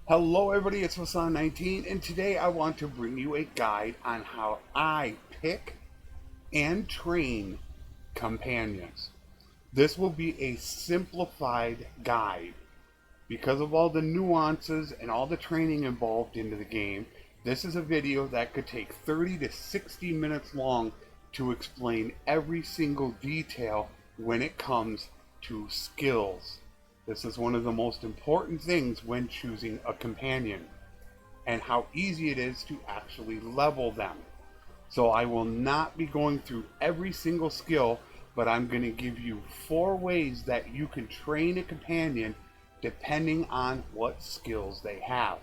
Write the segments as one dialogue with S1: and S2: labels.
S1: Hello everybody, it's Flesson19 and today I want to bring you a guide on how I pick and train companions. This will be a simplified guide. Because of all the nuances and all the training involved into the game, this is a video that could take 30 to 60 minutes long to explain every single detail when it comes to skills. This is one of the most important things when choosing a companion, and how easy it is to actually level them. So I will not be going through every single skill, but I'm going to give you 4 ways that you can train a companion depending on what skills they have.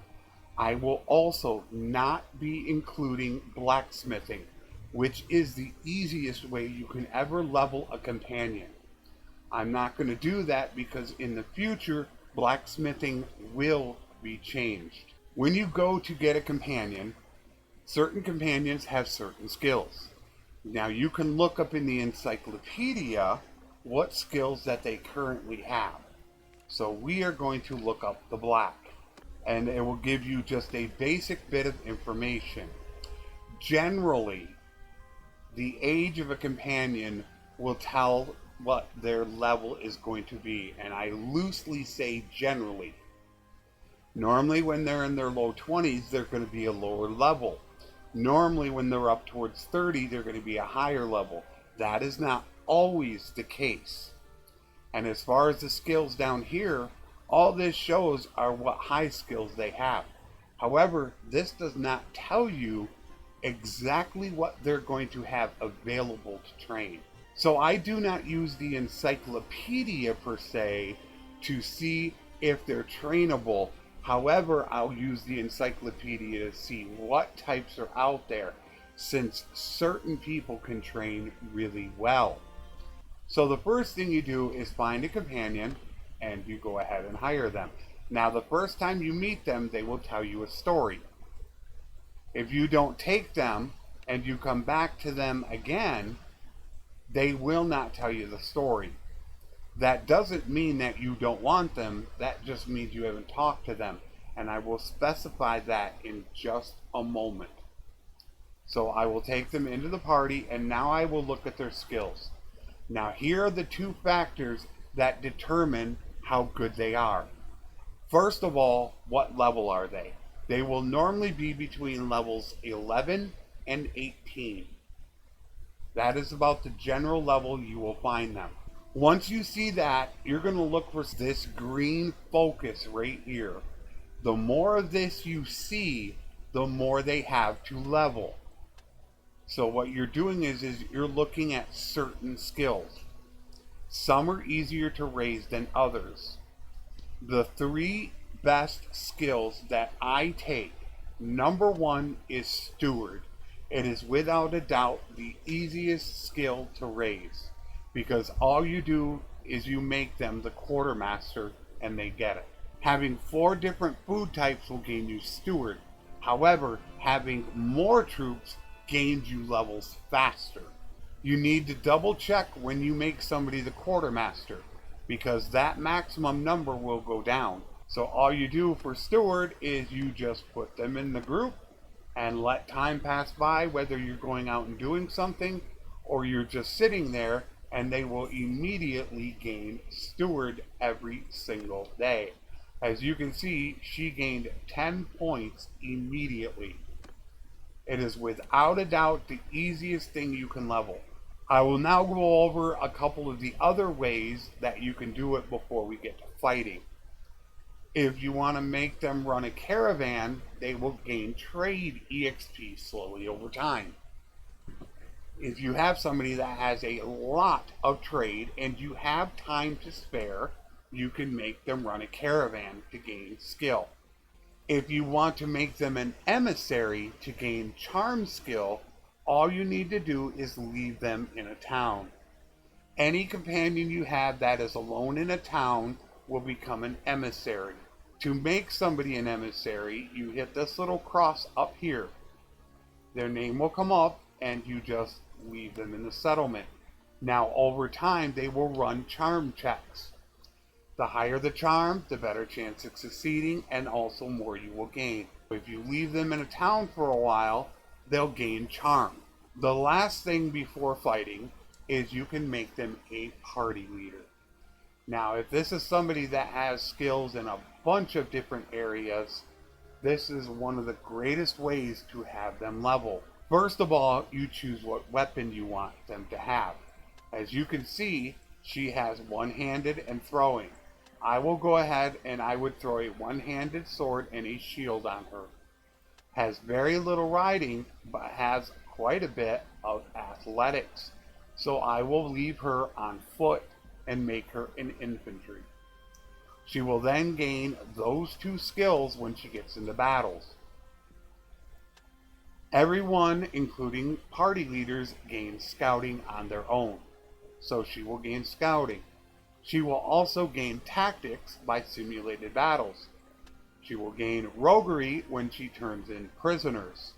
S1: I will also not be including blacksmithing, which is the easiest way you can ever level a companion. I'm not going to do that because in the future, blacksmithing will be changed. When you go to get a companion, certain companions have certain skills. Now you can look up in the encyclopedia what skills that they currently have. So we are going to look up the black, and it will give you just a basic bit of information. Generally, the age of a companion will tell what their level is going to be, and I loosely say generally. Normally when they're in their low 20s, they're going to be a lower level. Normally when they're up towards 30, they're going to be a higher level. That is not always the case. And as far as the skills down here, all this shows are what high skills they have. However, this does not tell you exactly what they're going to have available to train. So I do not use the encyclopedia per se to see if they're trainable. However, I'll use the encyclopedia to see what types are out there, since certain people can train really well. So the first thing you do is find a companion and you go ahead and hire them. Now the first time you meet them, they will tell you a story. If you don't take them and you come back to them again, they will not tell you the story. That doesn't mean that you don't want them, that just means you haven't talked to them. And I will specify that in just a moment. So I will take them into the party, and now I will look at their skills. Now here are the 2 factors that determine how good they are. First of all, what level are they? They will normally be between levels 11 and 18. That is about the general level you will find them. Once you see that, you're going to look for this green focus right here. The more of this you see, the more they have to level. So what you're doing is you're looking at certain skills. Some are easier to raise than others. The 3 best skills that I take, number 1 is Steward. It is without a doubt the easiest skill to raise, because all you do is you make them the quartermaster and they get it. Having 4 different food types will gain you Steward. However, having more troops gains you levels faster. You need to double check when you make somebody the quartermaster, because that maximum number will go down. So all you do for Steward is you just put them in the group and let time pass by, whether you're going out and doing something or you're just sitting there, and they will immediately gain Steward every single day. As you can see, she gained 10 points immediately. It is without a doubt the easiest thing you can level. I will now go over a couple of the other ways that you can do it before we get to fighting. If you want to make them run a caravan, they will gain trade EXP slowly over time. If you have somebody that has a lot of trade and you have time to spare, you can make them run a caravan to gain skill. If you want to make them an emissary to gain charm skill, all you need to do is leave them in a town. Any companion you have that is alone in a town will become an emissary. To make somebody an emissary, you hit this little cross up here. Their name will come up and you just leave them in the settlement. Now over time they will run charm checks. The higher the charm, the better chance of succeeding, and also more you will gain. If you leave them in a town for a while, they'll gain charm. The last thing before fighting is you can make them a party leader. Now, if this is somebody that has skills in a bunch of different areas, this is one of the greatest ways to have them level. First of all, you choose what weapon you want them to have. As you can see, she has one-handed and throwing. I will go ahead and I would throw a one-handed sword and a shield on her. Has very little riding, but has quite a bit of athletics. So I will leave her on foot and make her an infantry. She will then gain those two skills when she gets into battles. Everyone, including party leaders, gains scouting on their own. So she will gain scouting. She will also gain tactics by simulated battles. She will gain roguery when she turns in prisoners.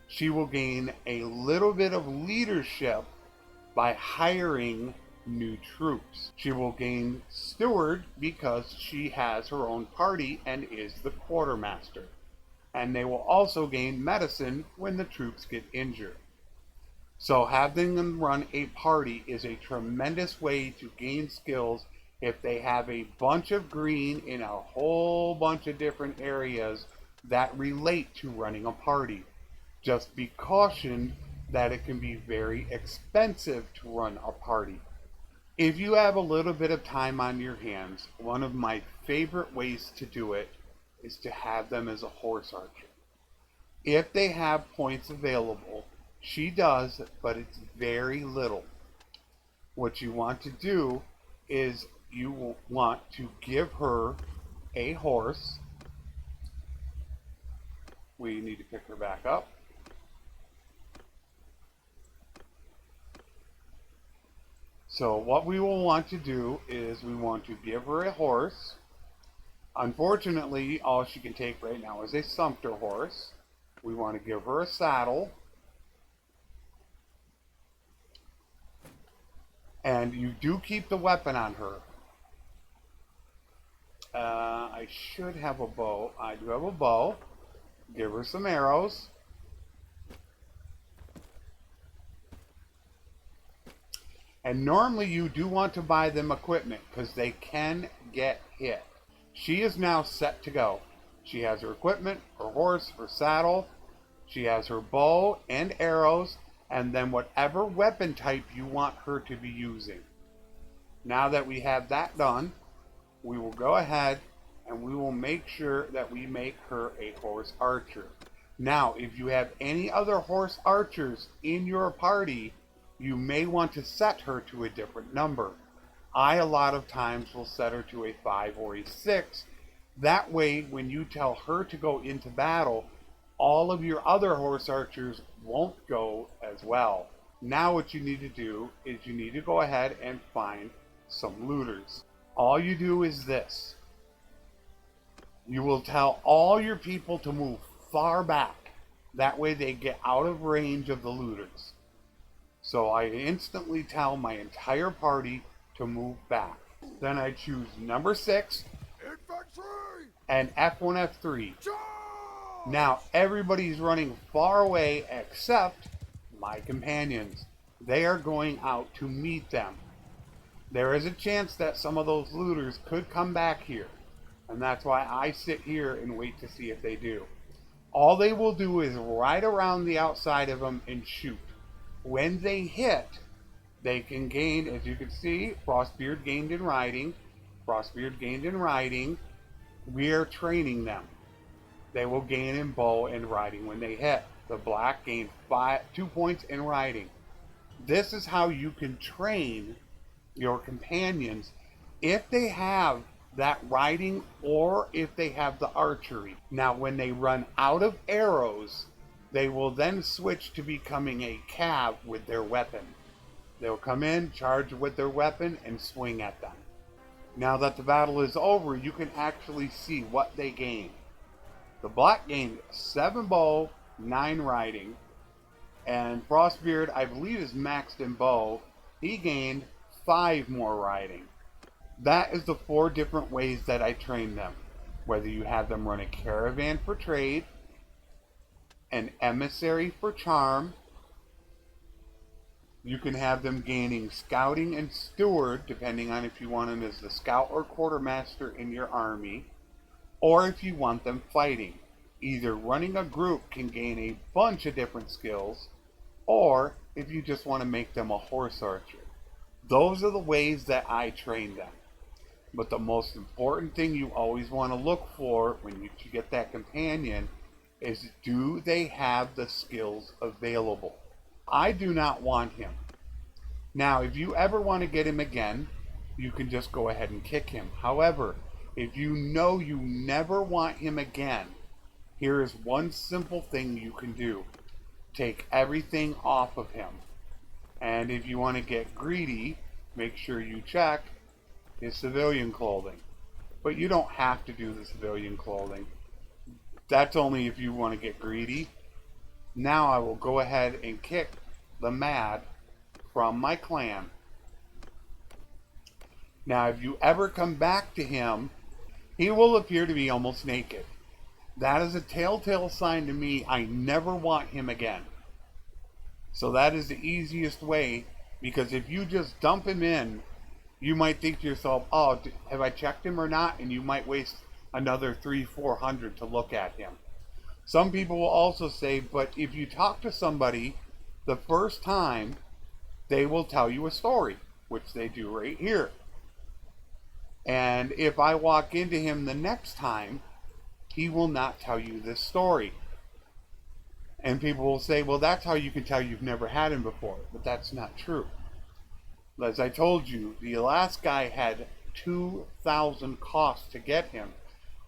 S1: She will gain a little bit of leadership by hiring new troops. She will gain steward because she has her own party and is the quartermaster. And they will also gain medicine when the troops get injured. So having them run a party is a tremendous way to gain skills if they have a bunch of green in a whole bunch of different areas that relate to running a party. Just be cautioned that it can be very expensive to run a party. If you have a little bit of time on your hands, one of my favorite ways to do it is to have them as a horse archer. If they have points available, she does, but it's very little. What you want to do is you want to give her a horse. We need to pick her back up. So what we will want to do is we want to give her a horse. Unfortunately, all she can take right now is a sumpter horse. We want to give her a saddle. And you do keep the weapon on her. I should have a bow. I do have a bow. Give her some arrows. And normally you do want to buy them equipment because they can get hit. She is now set to go. She has her equipment, her horse, her saddle. She has her bow and arrows, and then whatever weapon type you want her to be using. Now that we have that done, we will go ahead and we will make sure that we make her a horse archer. Now, if you have any other horse archers in your party, you may want to set her to a different number. I, a lot of times, will set her to a 5 or a 6. That way, when you tell her to go into battle, all of your other horse archers won't go as well. Now what you need to do is you need to go ahead and find some looters. All you do is this. You will tell all your people to move far back. That way they get out of range of the looters. So I instantly tell my entire party to move back. Then I choose number 6
S2: Infantry!
S1: and F1, F3.
S2: Charge!
S1: Now everybody's running far away except my companions. They are going out to meet them. There is a chance that some of those looters could come back here. And that's why I sit here and wait to see if they do. All they will do is ride around the outside of them and shoot. When they hit, they can gain, as you can see, Frostbeard gained in riding. Frostbeard gained in riding. We are training them. They will gain in bow and riding when they hit. The black gain 2 points in riding. This is how you can train your companions if they have that riding or if they have the archery. Now when they run out of arrows, they will then switch to becoming a cav with their weapon. They'll come in, charge with their weapon, and swing at them. Now that the battle is over, you can actually see what they gain. The black gained 7 bow, 9 riding, and Frostbeard, I believe, is maxed in bow. He gained 5 more riding. That is the 4 different ways that I train them. Whether you have them run a caravan for trade, an emissary for charm, you can have them gaining scouting and steward, depending on if you want them as the scout or quartermaster in your army, or if you want them fighting. Either running a group can gain a bunch of different skills, or if you just want to make them a horse archer. Those are the ways that I train them. But the most important thing you always want to look for when you get that companion is, do they have the skills available? I do not want him. Now, if you ever want to get him again, you can just go ahead and kick him. However, if you know you never want him again, here is one simple thing you can do. Take everything off of him. And if you want to get greedy, make sure you check his civilian clothing. But you don't have to do the civilian clothing. That's only if you want to get greedy. Now I will go ahead and kick the Mad from my clan. Now if you ever come back to him, he will appear to be almost naked. That is a telltale sign to me I never want him again. So that is the easiest way, because if you just dump him in, you might think to yourself, oh, have I checked him or not? And you might waste another 300-400 to look at him. Some people will also say, but if you talk to somebody the first time, they will tell you a story, which they do right here. And if I walk into him the next time, he will not tell you this story. And people will say, well, that's how you can tell you've never had him before. But that's not true. As I told you, the last guy had 2,000 costs to get him.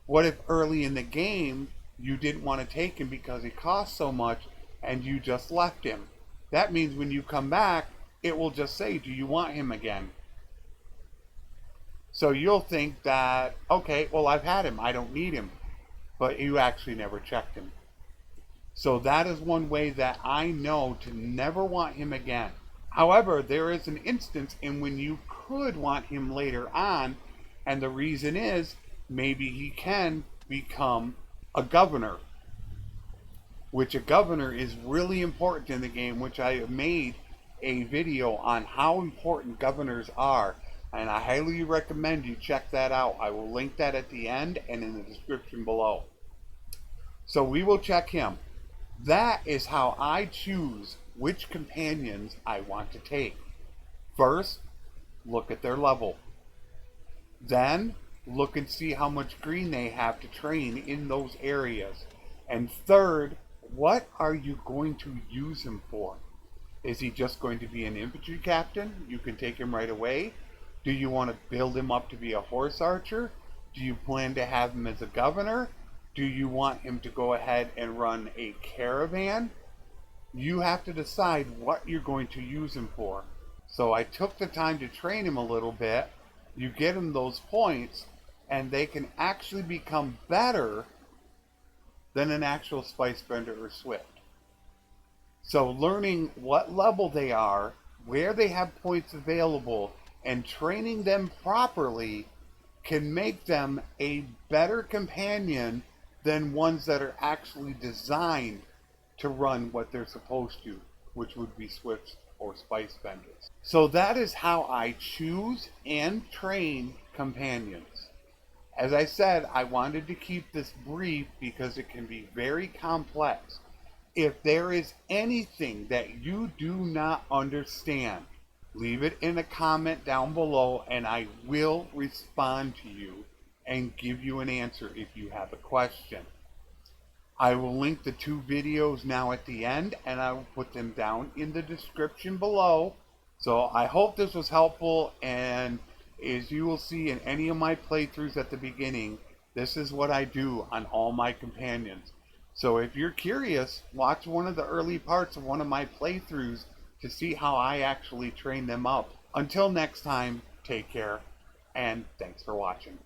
S1: What if early in the game you didn't want to take him because he cost so much and you just left him? That means when you come back, it will just say, do you want him again? So you'll think that, okay, well, I've had him, I don't need him. But you actually never checked him. So that is one way that I know to never want him again. However, there is an instance in when you could want him later on, and the reason is maybe he can become a governor, which a governor is really important in the game, which I have made a video on how important governors are, and I highly recommend you check that out. I will link that at the end and in the description below. So we will check him. That is how I choose which companions I want to take. First, look at their level. Then, look and see how much green they have to train in those areas. And third, what are you going to use him for? Is he just going to be an infantry captain? You can take him right away. Do you want to build him up to be a horse archer? Do you plan to have him as a governor? Do you want him to go ahead and run a caravan? You have to decide what you're going to use him for. So I took the time to train him a little bit. You get him those points, and they can actually become better than an actual spice bender or swift. So learning what level they are, where they have points available, and training them properly can make them a better companion than ones that are actually designed to run what they're supposed to, which would be swifts or spice benders. So that is how I choose and train companions. As I said, I wanted to keep this brief because it can be very complex. If there is anything that you do not understand, leave it in a comment down below and I will respond to you and give you an answer if you have a question. I will link the 2 videos now at the end, and I will put them down in the description below. So I hope this was helpful, and as you will see in any of my playthroughs at the beginning, this is what I do on all my companions. So if you're curious, watch one of the early parts of one of my playthroughs to see how I actually train them up. Until next time, take care, and thanks for watching.